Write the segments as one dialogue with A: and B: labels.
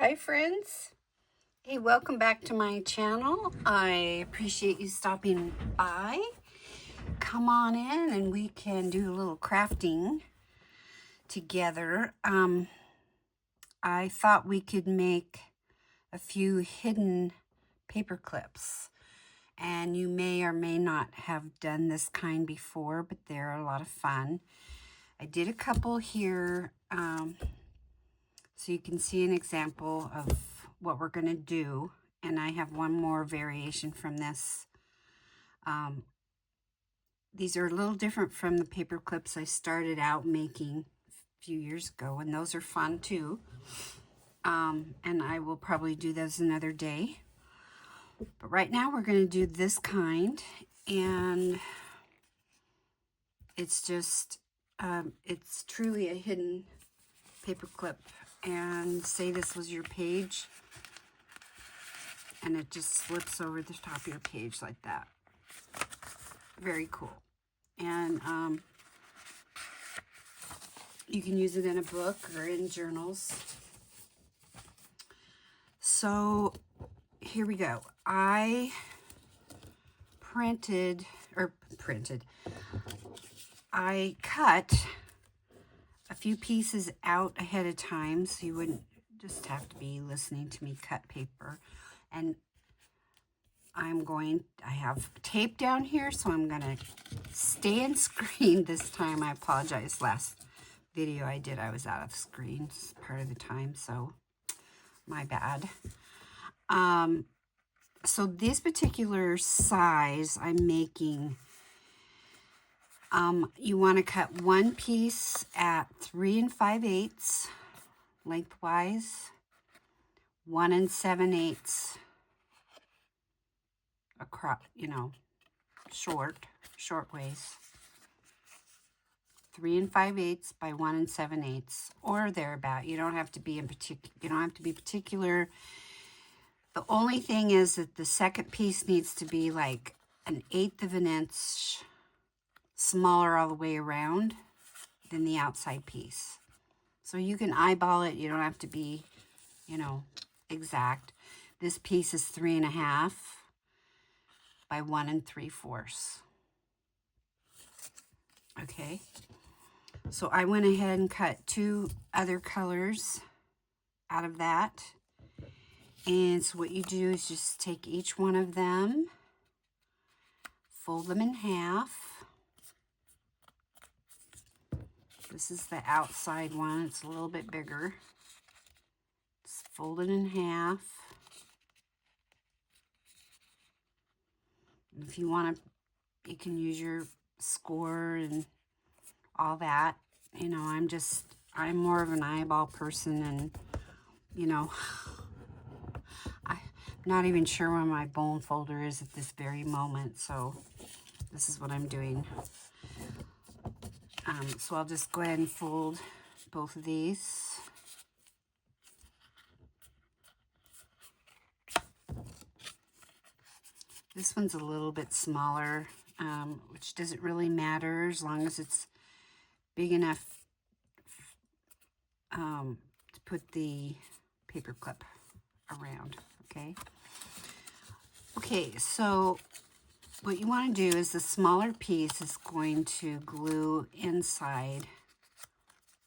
A: Hi friends. Hey, welcome back to my channel. I appreciate you stopping by. Come on in and we can do a little crafting together. I thought we could make a few hidden paper clips, and you may or may not have done this kind before, but they're a lot of fun. I did a couple here so you can see an example of what we're going to do, and I have one more variation from this. These are a little different from the paper clips I started out making a few years ago, and those are fun too. And I will probably do those another day. But right now we're going to do this kind, and it's just, it's truly a hidden paper clip. And say this was your page, and it just slips over the top of your page like that. Very cool. And you can use it in a book or in journals. So here we go. I I cut a few pieces out ahead of time, so you wouldn't just have to be listening to me cut paper. And I have tape down here, so I'm gonna stay in screen this time. I apologize. Last video I did, I was out of screen part of the time, so my bad. So this particular size I'm making, you want to cut one piece at 3 5/8 lengthwise, 1 7/8 across, short ways. 3 5/8 by 1 7/8, or thereabout. You don't have to be particular. The only thing is that the second piece needs to be like 1/8 of an inch smaller all the way around than the outside piece. So you can eyeball it. You don't have to be, exact. This piece is 3 1/2 by 1 3/4. Okay. So I went ahead and cut 2 other colors out of that. And so what you do is just take each one of them, fold them in half. This is the outside one. It's a little bit bigger. Just fold it in half. And if you want to, you can use your score and all that. I'm more of an eyeball person, and, I'm not even sure where my bone folder is at this very moment, so this is what I'm doing. So I'll just go ahead and fold both of these. This one's a little bit smaller, which doesn't really matter as long as it's big enough to put the paper clip around, okay? Okay, so what you want to do is the smaller piece is going to glue inside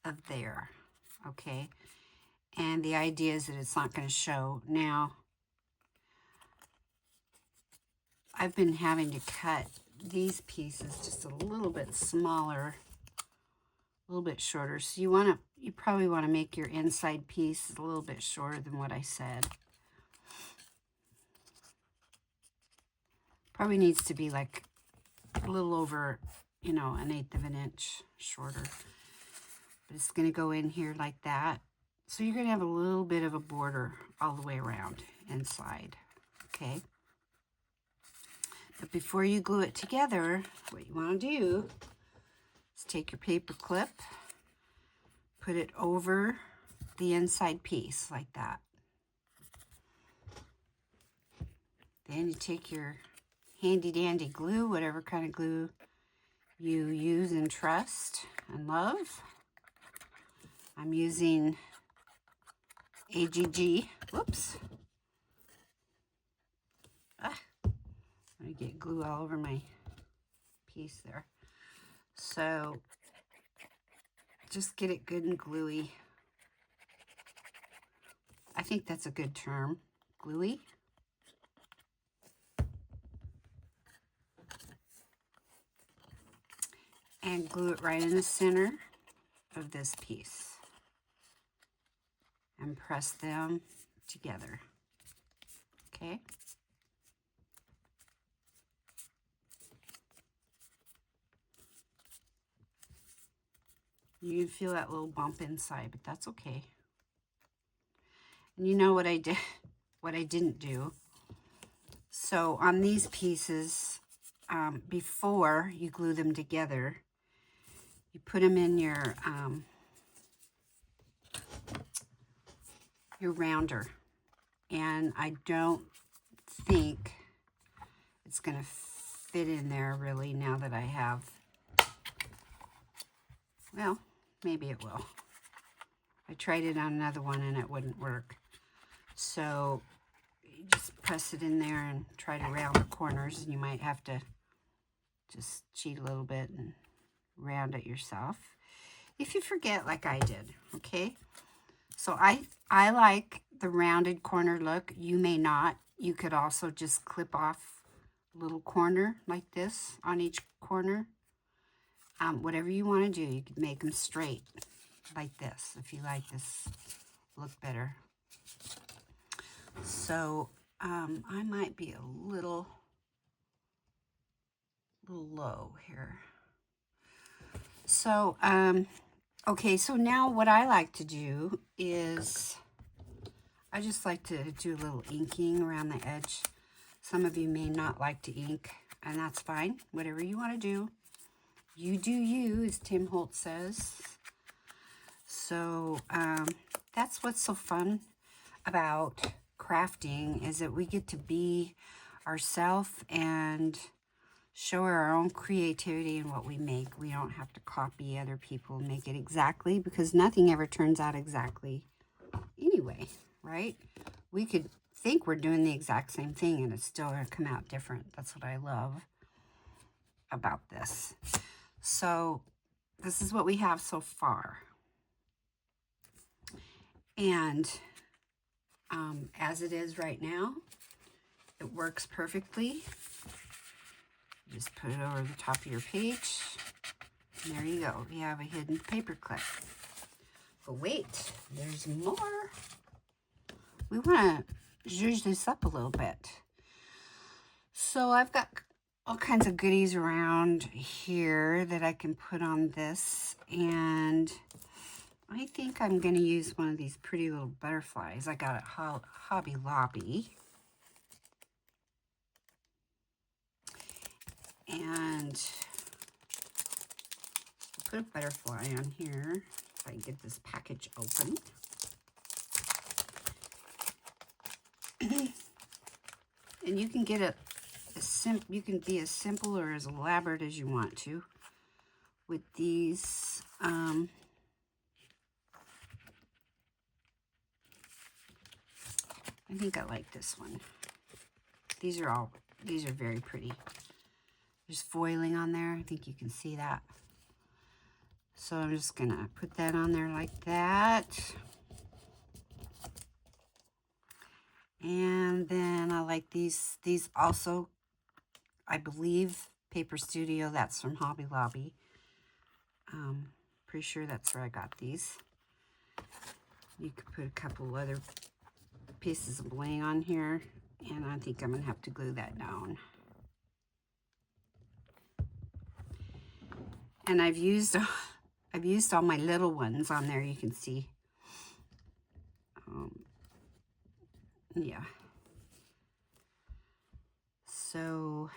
A: of there, okay? And the idea is that it's not going to show. Now, I've been having to cut these pieces just a little bit smaller, a little bit shorter. So you probably want to make your inside piece a little bit shorter than what I said. Probably needs to be like a little over, 1/8 of an inch shorter. But it's going to go in here like that. So you're going to have a little bit of a border all the way around inside, okay? But before you glue it together, what you want to do is take your paper clip, put it over the inside piece like that. Then you take your handy dandy glue, whatever kind of glue you use and trust and love. I'm using AGG. Whoops. Ah, I get glue all over my piece there. So just get it good and gluey. I think that's a good term, gluey. And glue it right in the center of this piece. And press them together. Okay? You can feel that little bump inside, but that's okay. And you know what I did, what I didn't do. So on these pieces, before you glue them together, you put them in your rounder. And I don't think it's going to fit in there really now that I have, well, maybe it will. I tried it on another one and it wouldn't work. So you just press it in there and try to round the corners, and you might have to just cheat a little bit and round it yourself if you forget like I did, okay? So I like the rounded corner look. You may not. You could also just clip off a little corner like this on each corner. Whatever you want to do, you could make them straight like this if you like this look better. So I might be a little low here. So okay, so now what I like to do is I just like to do a little inking around the edge. Some of you may not like to ink, and that's fine. Whatever you want to do, you do you, as Tim Holt says. So that's what's so fun about crafting, is that we get to be ourselves and show our own creativity in what we make. We don't have to copy other people and make it exactly, because nothing ever turns out exactly anyway, right? We could think we're doing the exact same thing and it's still going to come out different. That's what I love about this. So this is what we have so far. And as it is right now, it works perfectly. Just put it over the top of your page. And there you go. You have a hidden paper clip. But wait, there's more. We want to zhuzh this up a little bit. So I've got all kinds of goodies around here that I can put on this. And I think I'm going to use one of these pretty little butterflies I got at Hobby Lobby. And put a butterfly on here if I can get this package open. And you can get you can be as simple or as elaborate as you want to with these. I think I like this one. These are very pretty. There's foiling on there. I think you can see that. So I'm just gonna put that on there like that. And then I like these also, I believe, Paper Studio. That's from Hobby Lobby. Pretty sure that's where I got these. You could put a couple other pieces of bling on here, and I think I'm gonna have to glue that down. And I've used all my little ones on there. You can see. Yeah. So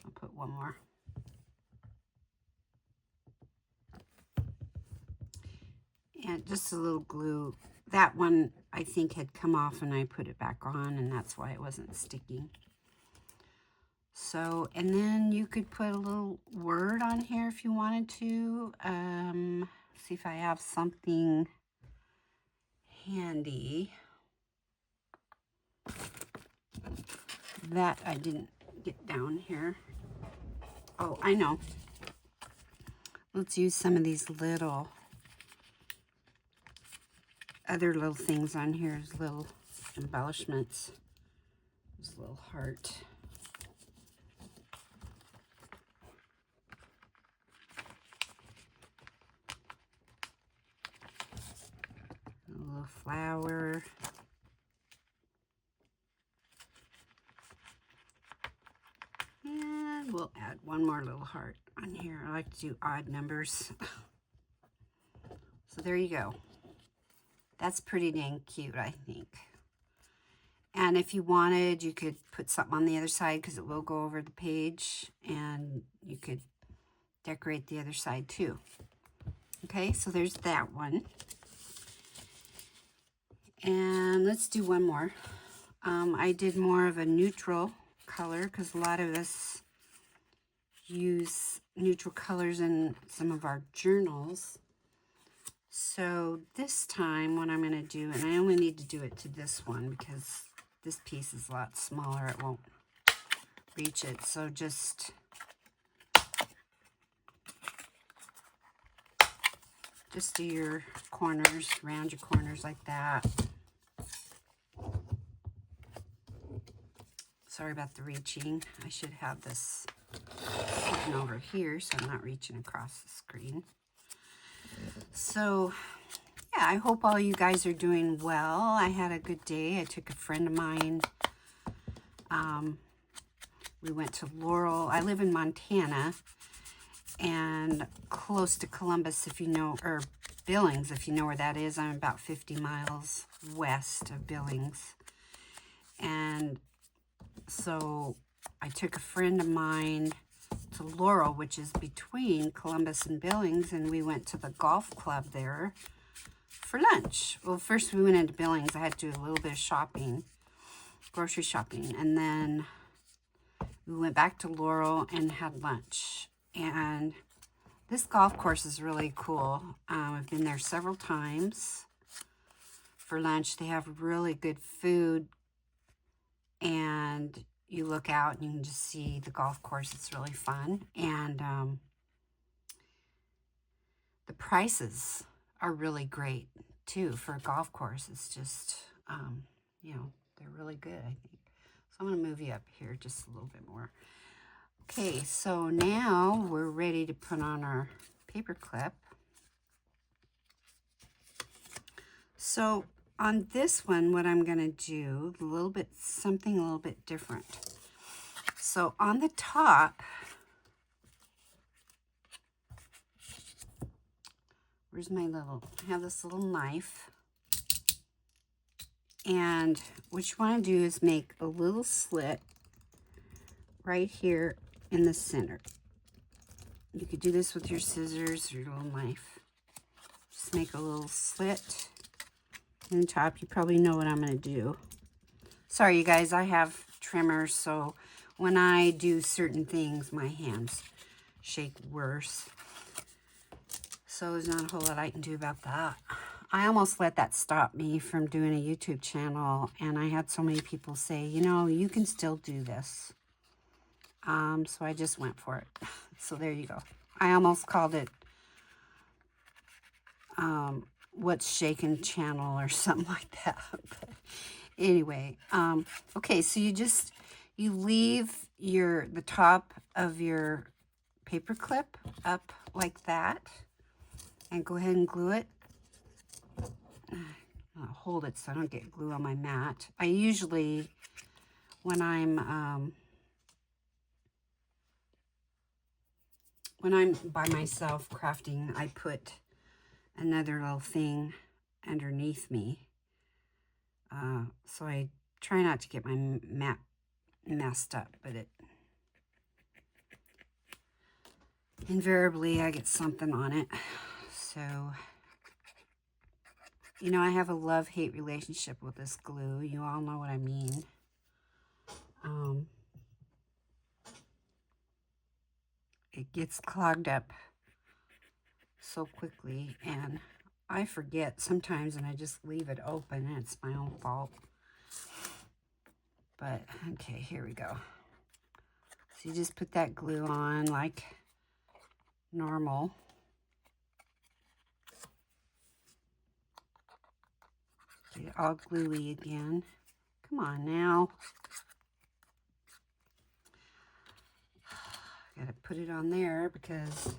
A: I'll put one more. And just a little glue. That one I think had come off and I put it back on, and that's why it wasn't sticking. So, and then you could put a little word on here if you wanted to. see if I have something handy that I didn't get down here. Oh, I know. Let's use some of these other little things on here as little embellishments. This little heart. A little flower. And we'll add one more little heart on here. I like to do odd numbers. So there you go. That's pretty dang cute, I think. And if you wanted, you could put something on the other side because it will go over the page, and you could decorate the other side too. Okay, so there's that one. And let's do one more. I did more of a neutral color because a lot of us use neutral colors in some of our journals. So this time what I'm going to do, and I only need to do it to this one because this piece is a lot smaller, it won't reach it. So just do your corners, round your corners like that. Sorry about the reaching. I should have this sitting over here so I'm not reaching across the screen. So, yeah, I hope all you guys are doing well. I had a good day. I took a friend of mine. We went to Laurel. I live in Montana and close to Columbus, if you know, or Billings, if you know where that is. I'm about 50 miles west of Billings. And so I took a friend of mine to Laurel, which is between Columbus and Billings, and we went to the golf club there for lunch. Well, first we went into Billings. I had to do a little bit of shopping, grocery shopping, and then we went back to Laurel and had lunch. And this golf course is really cool. I've been there several times for lunch. They have really good food, and you look out and you can just see the golf course. It's really fun. And the prices are really great too for a golf course. It's just, you know, they're really good, I think. So I'm going to move you up here just a little bit more. Okay, so now we're ready to put on our paper clip. So on this one, what I'm going to do, something a little bit different. So on the top, I have this little knife. And what you want to do is make a little slit right here in the center. You could do this with your scissors or your little knife. Just make a little slit in the top. You probably know what I'm going to do. Sorry, you guys, I have trimmers, so when I do certain things, my hands shake worse. So there's not a whole lot I can do about that. I almost let that stop me from doing a YouTube channel, and I had so many people say, you know, you can still do this. So I just went for it. So there you go. I almost called it What's Shaking Channel or something like that. But anyway, okay, so you leave the top of your paper clip up like that, and go ahead and glue it. I'll hold it so I don't get glue on my mat. I usually, when I'm by myself crafting, I put another little thing underneath me. So I try not to get my mat messed up, but invariably I get something on it. So, you know, I have a love-hate relationship with this glue. You all know what I mean. It gets clogged up so quickly, and I forget sometimes, and I just leave it open, and it's my own fault. But, okay, here we go. So you just put that glue on like normal. Get it all gluey again. Come on now. Gotta put it on there because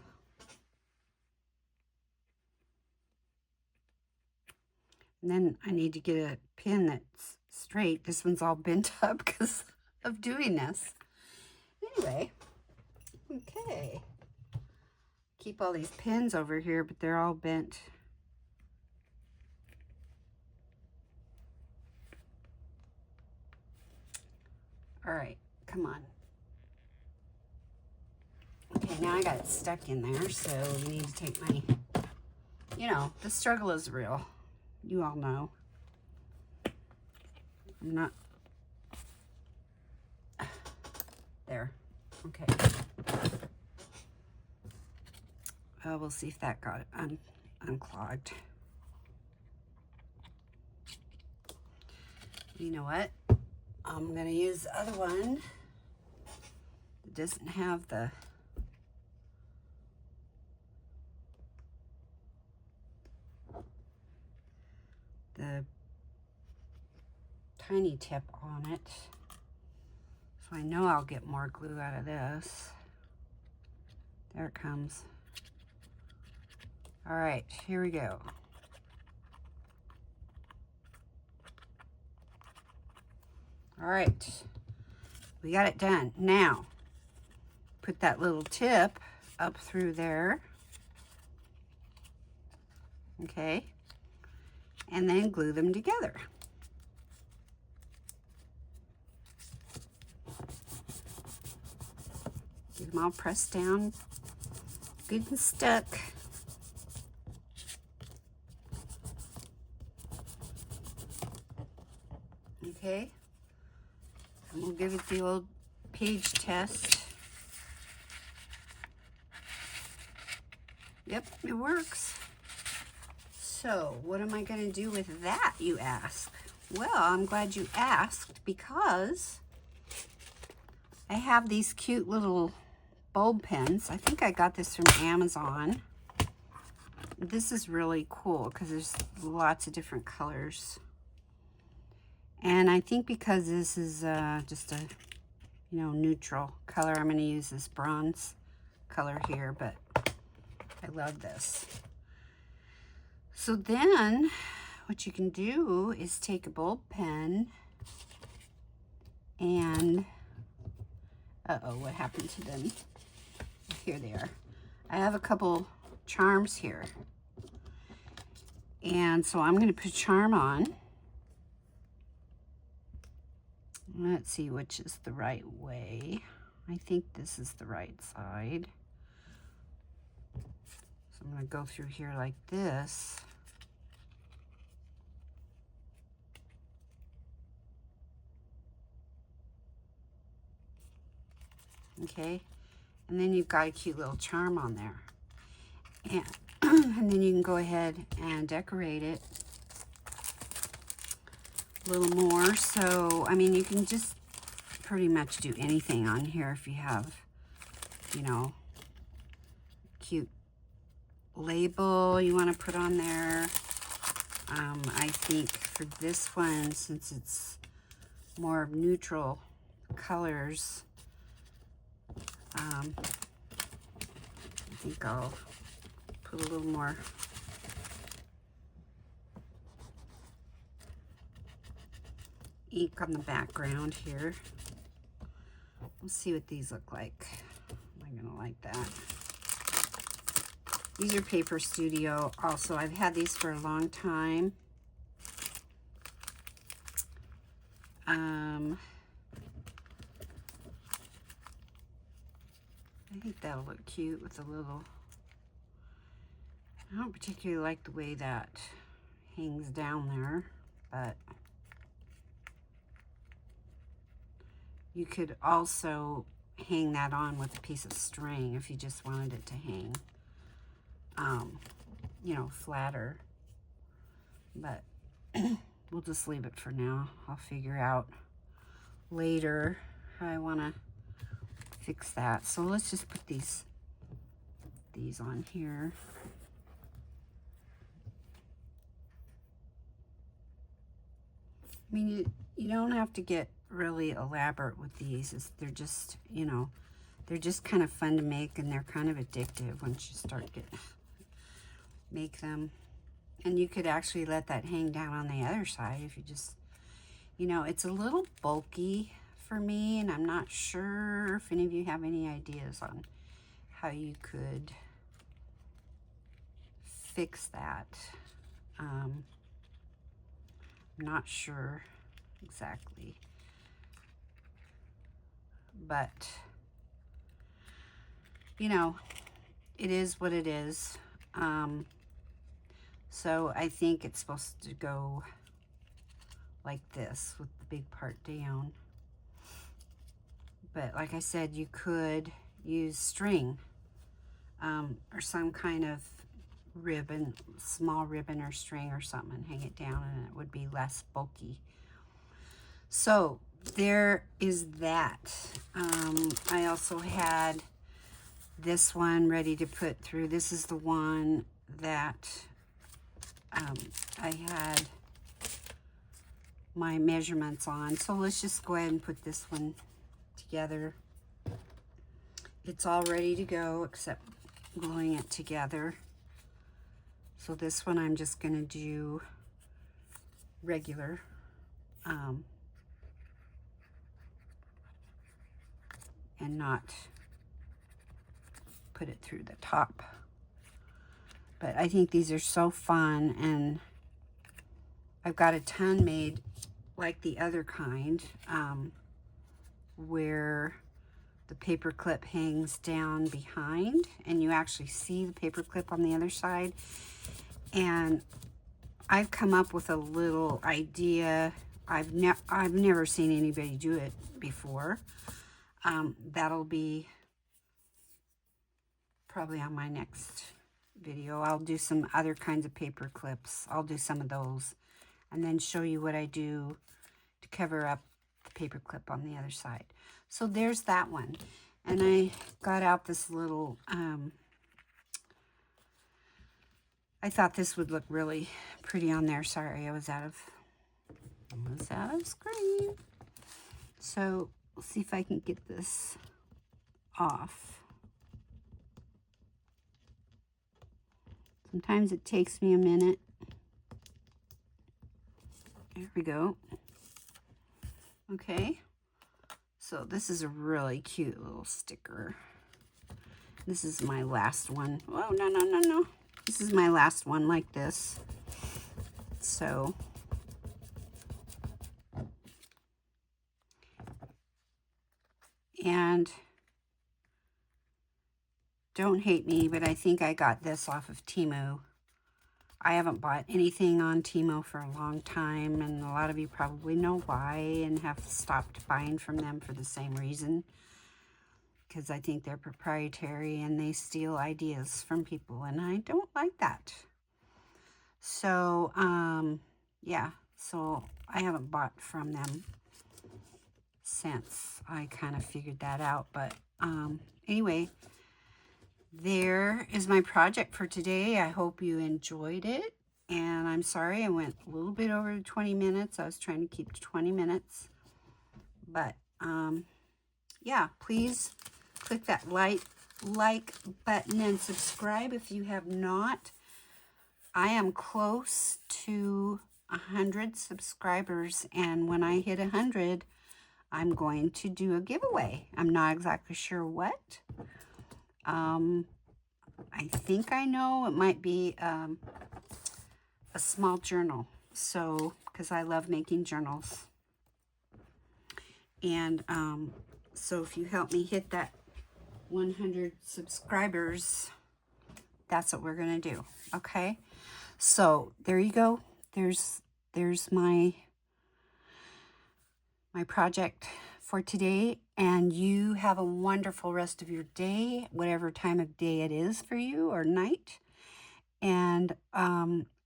A: and then I need to get a pin that's straight. This one's all bent up because of doing this. Anyway, okay. Keep all these pins over here, but they're all bent. All right, come on. Okay, now I got it stuck in there, so you need to take my, you know, the struggle is real. You all know. I'm not, there, okay. We'll see if that got it unclogged. You know what? I'm gonna use the other one that doesn't have the tiny tip on it. So I know I'll get more glue out of this. There it comes. All right, here we go. All right, we got it done. Now, put that little tip up through there. Okay, and then glue them together. Get them all pressed down, good and stuck. Okay, and we'll give it the old page test. Yep, it works. So, what am I going to do with that, you ask? Well, I'm glad you asked because I have these cute little bulb pens. I think I got this from Amazon. This is really cool because there's lots of different colors. And I think because this is just a, you know, neutral color, I'm going to use this bronze color here, but I love this. So then what you can do is take a bulb pen and, uh-oh, what happened to them? Here they are. I have a couple charms here. And so I'm going to put a charm on. Let's see which is the right way. I think this is the right side. So I'm going to go through here like this. Okay, and then you've got a cute little charm on there. And, and then you can go ahead and decorate it a little more. So, I mean, you can just pretty much do anything on here if you have, you know, cute label you want to put on there. I think for this one, since it's more neutral colors, I think I'll put a little more ink on the background here. Let's see what these look like. Am I gonna like that? These are Paper Studio also. I've had these for a long time. I think that'll look cute with a little, I don't particularly like the way that hangs down there, but you could also hang that on with a piece of string if you just wanted it to hang. you know, flatter. But we'll just leave it for now. I'll figure out later how I want to fix that. So let's just put these on here. I mean, you don't have to get really elaborate with these. They're just, you know, they're just kind of fun to make, and they're kind of addictive once you start make them. And you could actually let that hang down on the other side if you just, you know, it's a little bulky for me, and I'm not sure if any of you have any ideas on how you could fix that. I'm not sure exactly, but you know, it is what it is. So I think it's supposed to go like this with the big part down. But like I said, you could use string or some kind of ribbon, small ribbon or string or something, and hang it down, and it would be less bulky. So there is that. I also had this one ready to put through. This is the one that I had my measurements on. So let's just go ahead and put this one together. It's all ready to go except gluing it together. So this one I'm just going to do regular. And not put it through the top. But I think these are so fun, and I've got a ton made like the other kind, where the paper clip hangs down behind and you actually see the paper clip on the other side. And I've come up with a little idea. I've never seen anybody do it before. That'll be probably on my next video. I'll do some other kinds of paper clips. I'll do some of those and then show you what I do to cover up the paper clip on the other side. So there's that one. And I got out this little, I thought this would look really pretty on there. Sorry, I was out of screen. So we'll see if I can get this off. Sometimes it takes me a minute. There we go. Okay. So this is a really cute little sticker. This is my last one. Oh, no. This is my last one like this. So and don't hate me, but I think I got this off of Temu. I haven't bought anything on Temu for a long time, and a lot of you probably know why and have stopped buying from them for the same reason. Because I think they're proprietary and they steal ideas from people, and I don't like that. So, yeah, so I haven't bought from them since I kind of figured that out. But anyway, there is my project for today. I hope you enjoyed it. And I'm sorry I went a little bit over 20 minutes. I was trying to keep to 20 minutes. But, yeah, please click that like button and subscribe if you have not. I am close to 100 subscribers. And when I hit 100, I'm going to do a giveaway. I'm not exactly sure what. I think I know it might be a small journal. So, because I love making journals. And so if you help me hit that 100 subscribers, that's what we're going to do. Okay. So there you go. There's my project for today, and you have a wonderful rest of your day, whatever time of day it is for you, or night. And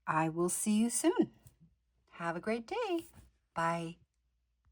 A: I will see you soon. Have a great day. Bye.